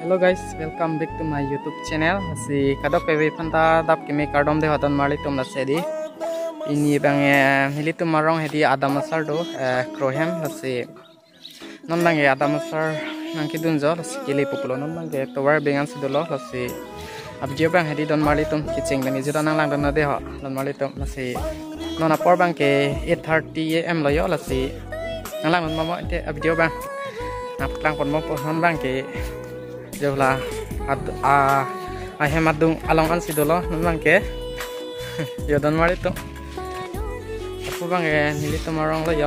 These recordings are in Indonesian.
Hello guys, welcome back to my YouTube channel. Si kadok pewe panta dap keme kardom de hotan mali tum nasedi. Ini bang hili tum marong hedi adam masar do krohem si non bang adam masar nang kidun jo si kili populo non bang ke tower bengan sidolo si abjio bang hedi don mali tum kicing bang jita nang lang don de ho don mali tum si non apor bang ke 8:30 am lo yo si nang lang don mamo te abjio bang naplang pon mo pon bang ke jauhlah hemat dung along an sidolo non ke yodon mari to aku bang nili to marong lo yo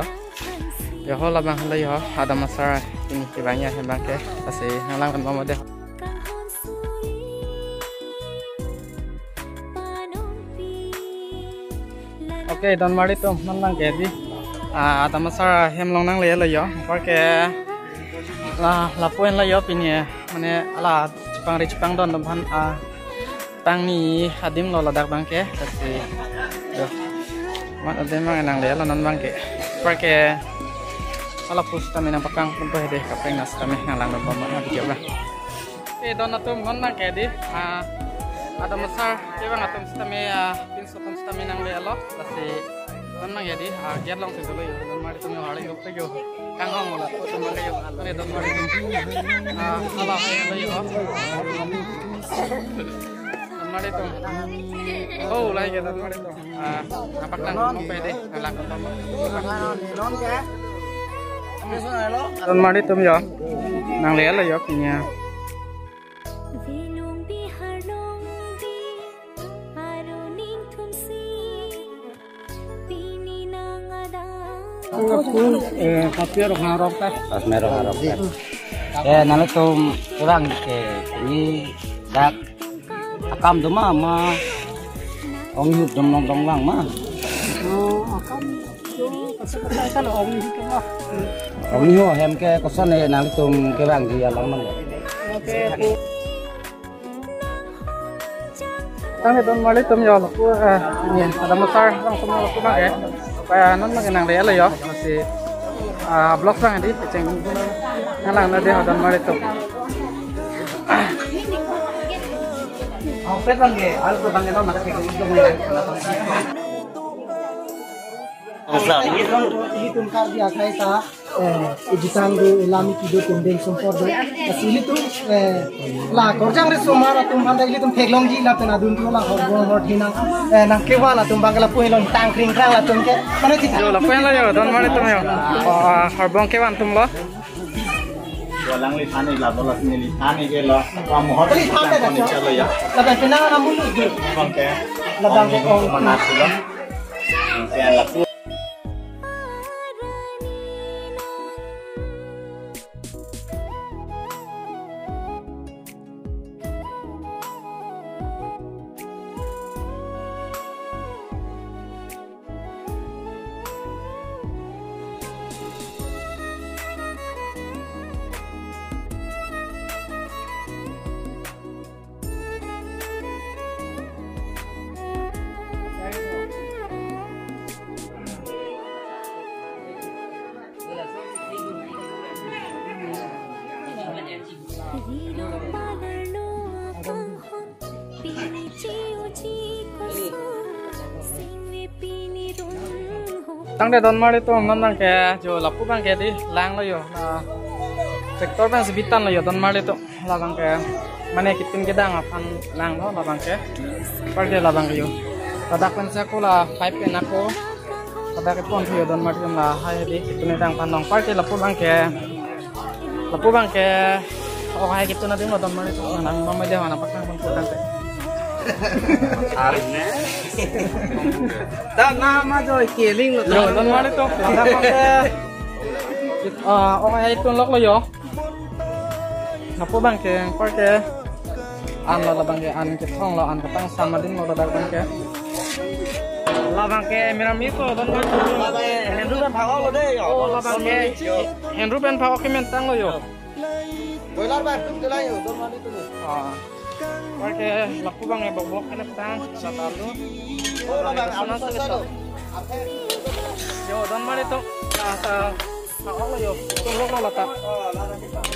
hola bang lo yo ada masara ini kibanya bang ke pasti nalang kan mamo deh. Oke don mari to non ke di ada masara hemlong nang le lo yo porque la poin la yo pinya mane ala Jepang don domhan tang ni hadim lo ladak bangke kasi do mat ade mang nang le la non bangke porque ala pusta mina pakang pun de kapeng nas kami ngalang don bama video ba don atum gon bangke di ada masar ke bang atum stame pin sotum stame nang le lo kasi don mang jadi ger long se dolo yo don mari tum yo hale yo pe yo kang hong la to tum ke yo ale don mari tum ala le yo don mari tum oh lai ke don mari tum apak lang pe de lang ko tum non ke don mari tum yo nang le yo pinya Kapior ngarok ta. Pas merong ngarok ta. Nalo tum kurang ke ini dak akam tu mah ong hidup dong lang mah. Akam tu kan ong hidup mah. Ong hidup hem ke kosan nalo tum kurang di alam mah. Oke. Tang don mali tum yo aku ini ada masar bang tum aku bang ya. Supaya non magenang le yo masih blog bang di ceng ngalang na de hodan mari to Pet bang ke al ko bang non nak ke dong ini tumkar dia kaita ujisan do ilami kido tenden sompor do asili tu la korjang re somara tum handa ili tum pheglong ji la tena dun tu la horgon hor thina na ke wala tum bangala puilon tang kring krang la tum ke mane ti yo la puin la yo don mari tum yo horbong ke wan tum lo lang li thani la bola ni li thani ke lo wa mo hot li thani ko ni chalo ya la ban pena na mulu du bang ke la bang ke ong manasi lo ke la tang de don mari to non bang ke jo lapu bang ke di lang lo yo sektor bang sebitan lo yo don mari to la bang ke mane kitin ke dang apan lang lo la bang ke par ke la bang yo tadak pen sa ko la 5 pen ako tadak ke pon yo don mari la hai di kitin dang panong par ke lapu bang ke oh hai kitin na ding lo don mari to nang mama de wana pakang pon dang te arne ta na ma jo keling lo yo don mari to tadak ke oh hai tun lok lo yo napo bang ke par ke an lo bang ke an ke thong lo an ka tang sama din lo dak bang ke la bang ke mera mi ko don mari la ba hendu ban phao lo de yo oh la bang ke henru ben phao ke men tang lo yo boiler ba tum delai yo don mani tu par ke lapu bang e bok ke tang sa talu oh la bang yo don mari to pháo là yo tung lốc là ta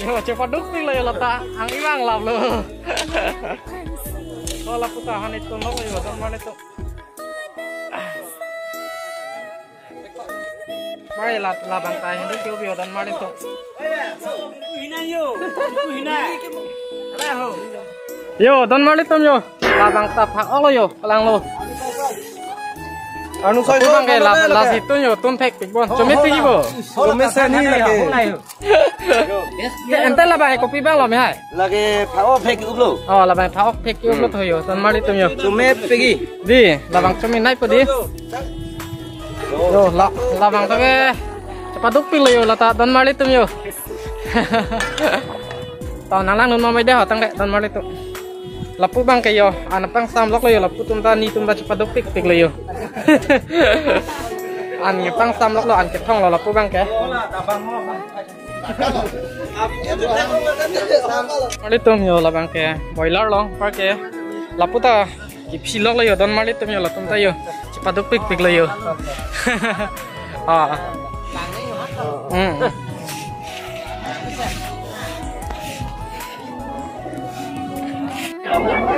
yo cepat duk ping lah yo lata ang imang lap lo oh la puta han itu lok yo don mane to mai la bang tai hen kêu bio don mane to hina yo hina yo don mane to yo la bang ta phak ok lo yo kalang lo anu kau bang ke la situ yo tun thek pikbon comet pigi bo comet seni lagi ente la bang kopi bang lo me hai lagi phao phek up lo oh la bang phao phek up lo thoyo ton mari tum yo comet pegi di la bang comet nai podi yo la bang to ke cepat duk pil yo la ta don mari tum yo tao nang lang nun mo mai de ho tang de don mari tu lapu bang ke yo anak bang sam lok lo yo lapu tum ta ni tum ta cepat duk pik lo yo an ye pang sam lok lo an ke thong lo lapu bang ke mari tum yo la bang ke boiler lo par ke lapu ta ki phi lok lo yo don mari tum yo la tum ta yo cepat duk pik lo yo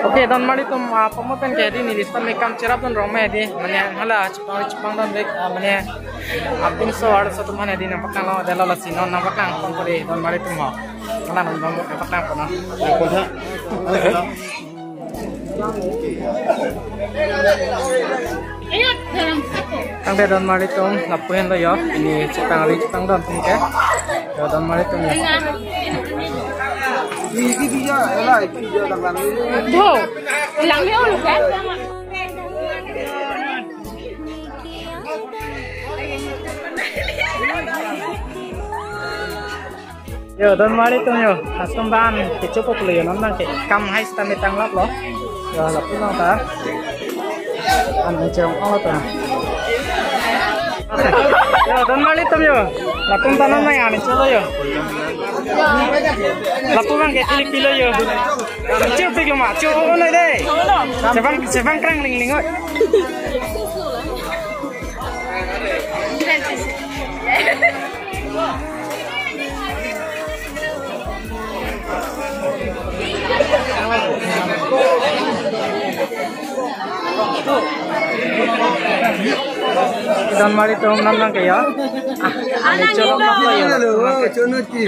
Oke, don mari tum pemopen ke di ni listan mekam cerap don rome di mane hala cipang don bek mane apin so ar so tum mane di nampak lo delo la sinon nampak nang pon pore don mari tum ho mana non bang nampak nang kono tang de don mari tum lapuhen lo yo ini cipang don tum ke don mari tum yo Yo, lang yo lu kan? Yo don mari tum yo asam ban ke cukup lo yo non ke kam hai sta metang lap lo yo lap lo ta an cerong lo ta yo don mari tum yo lapum tanam nai ani cholo yo lapu bang ke tili pilo yo ciu pik lo ma ciu ono deh sebang krang ling ling oi don mari tum nam nang ke yo ani cholo ma lo yo chono ki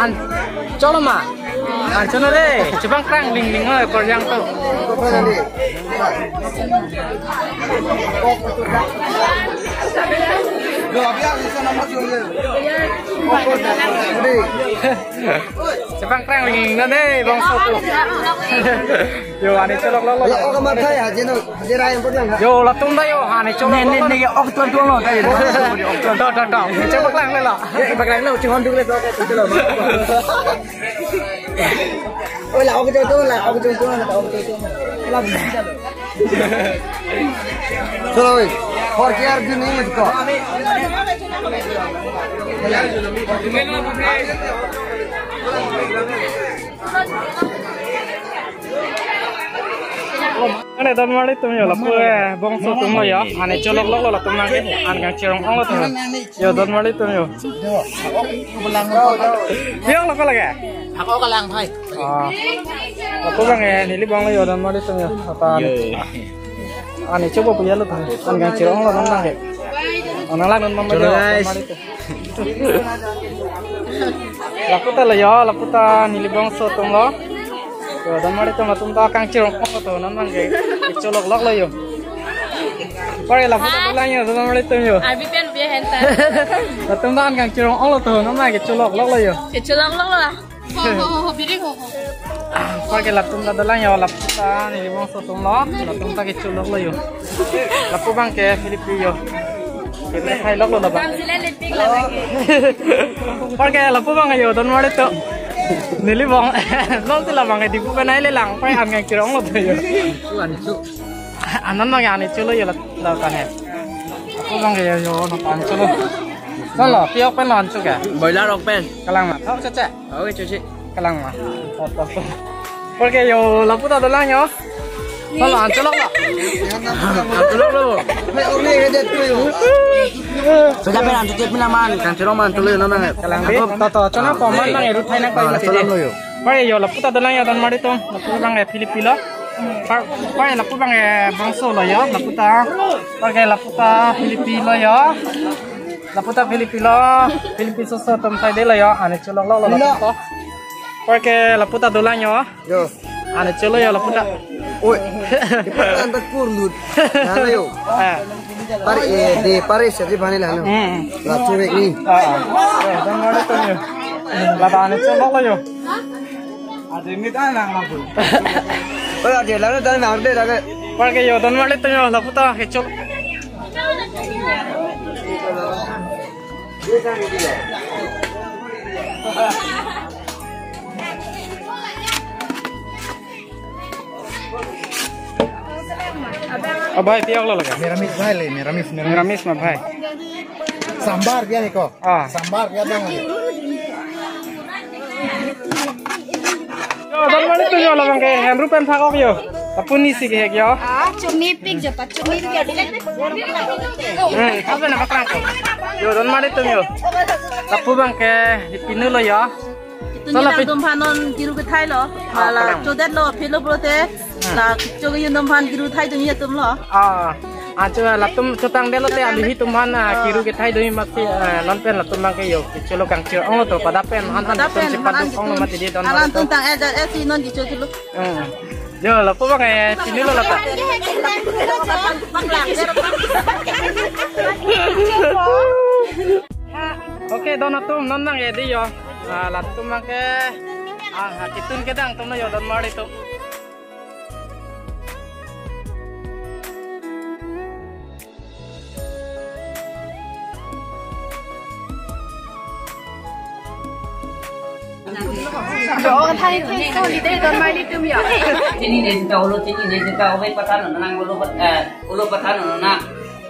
an cholo ma an chono de sebang krang ling ling oi kor yang tu Sebang krang ling ling na de bang so tu yo ani cholok lo Ako matay ha jeno jera yang pun yang yo latung da yo ani cholok ni ok tuan tuan lo tadi do ni sebang krang le lo bak lang lo chon duk le to to lo oi la ok to la ok to la chalo oi for care din nahi mujhko Ane don mari tum yo lapu bong so tum lo yo ane cholok lo la tum nang ke an gang cerong ong lo tum yo don mari tum yo biang lo ko lagi ako ka lang bhai lapu bang nili bong lo yo don mari tum yo apa ane coba punya lo tum an gang cerong lo nang ke orang lang non mama yo mari tum lapu ta lo yo lapu ta nili bong so tum lo yo don mari tum tum ta kang cerong ong to non nang ke cholok lok lo yo pare lapu ta lang yo don mari tum yo Abi pen biar henta. tum ta an kang cerong ong lo to non nang ke cholok lok lo yo Keculang lo lah. Ho biri ho. pare lapu ta dalang yo lapu ta nili bong so tum lo tum ta ke cholok lo yo lapu bang ke Filipi yo kita hai lok lo da bang Bang sila lepik lah lagi. pare lapu bang yo don mari tum nili bong lo sila bang di bukan ai le lang pai an kang cerong lo to yo anan nang ani chulo yo la ka he aku bang ke yo no pan chulo non lo piok pen lon chu ka boiler ok pen kalang ma thok cha cha ok chú chị kalang ma porque yo la puta do lang yo Kalau ancelok lah. Ancelok lu. Sudah pernah cuci pinaman kan ceroman tulen nana. Kalang bi. Toto chona common nang erut thai nak pai mati. Pai yo lapu ta dalang ya dan mari to. Lapu bang e Filipino. Pai lapu bang e bangso lo ya. Lapu ta. Pai lapu ta Filipino ya. Lapu ta Filipino. Filipino so tom thai de lo ya. Ane cholok lo lapu to. Pai lapu ta dalang ya. Yo. Ane cholo ya lapu ta. Oi. Depan tak kurlut. Nana yo. Pare seri bane la no. La churek ni. Dan mari to yo. La ane cholo lo yo. Ada ini kan lang aku. Oi ade la dan na orde la. Pai yo dan mari to yo lapu ta he cholo. अब भाई तियाग लो लगा Meramis bhai le, meramis. निरामिष में भाई Sambar dia ni ko. Ah. Sambar dia dang. yo dan mari to yo lo bang ke henru pen thak yo tapuni si ke yo Cumi pig japa cumi pig ada apa na bakrang ko yo dan mari to yo tapu bang ke dipinu lo yo Tunya nang tumpanon giru ke Thai lo, malah jodet lo, pilo prote, lah jogi yun tumpan giru Thai tunya tum lo. ajo la tum chotang de lo te ali hi tumhan kiru ke thai doi mati non pen la tum bang ke yo cholo kang chiro ong to pada pen han han tum si padu ong lo mati di don Alan tuntang si non di jogi lo. yo la pu bang e pinu lo la ta oke don atum non nang e di yo la tum bang ke kitun ke dang tum no yo don mari to Orang Thai tu lidah dan mai itu ya. Sini ni kita ulo patan nang ulo patan nang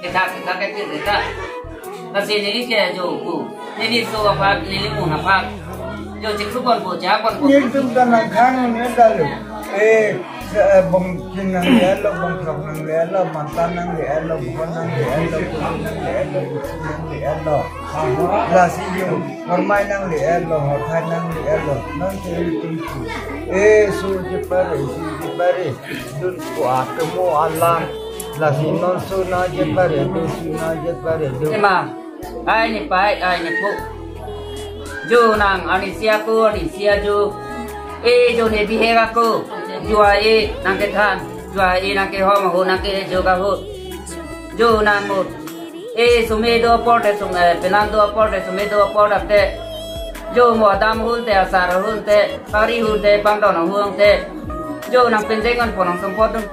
kita ke kita. Kasi ni ke jo ku. Ni so apa ni mu na pa. Jo cik kon po ja kon po. Ni tum dan nang khang ni dalu. Bong kin nang lo bong krok nang lo mantan nang lo bukan nang lo lo. Lasi yo normal nang lo hotai nang lo. Nang tum tu. So je pare dun ko atmo Allah. Lasi non so na je pare do su na je pare do.Ema. Ai ni pai ai ni pu. Jo nang ani sia jo. Jo ne bihega ko. Jua nang ke than, jua nang ke ho ma ho nang ke jo ka ho. Jo nang mo. Sume do por de sume penan do por de sume do por de. Jo mo dam hul te asar hul te, pari hul te pang do nang huang te. Jo nang pen jengan po nang sampot dun.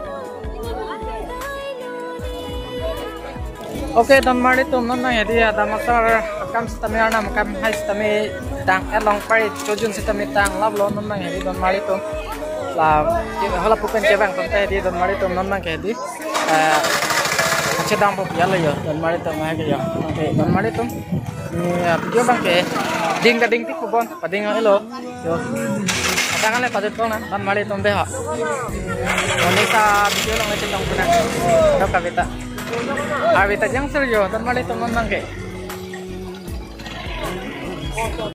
oke dan mari to non nang e di ada masar kam stame ana kam hai stame tang elong pai chojun stame tang lab lo non nang e di dan mari to la hala pupen ke bang tonte di dan mari to non nang ke di chedang po ya lo yo dan mari to ma ke yo oke dan mari to ni video bang ke ding ka ding ti ko bon pading elo yo adangan le padet ko na dan mari to be ha oni sa video long le chedang puna do kavita Avita jang seryo dan mali to non nang ke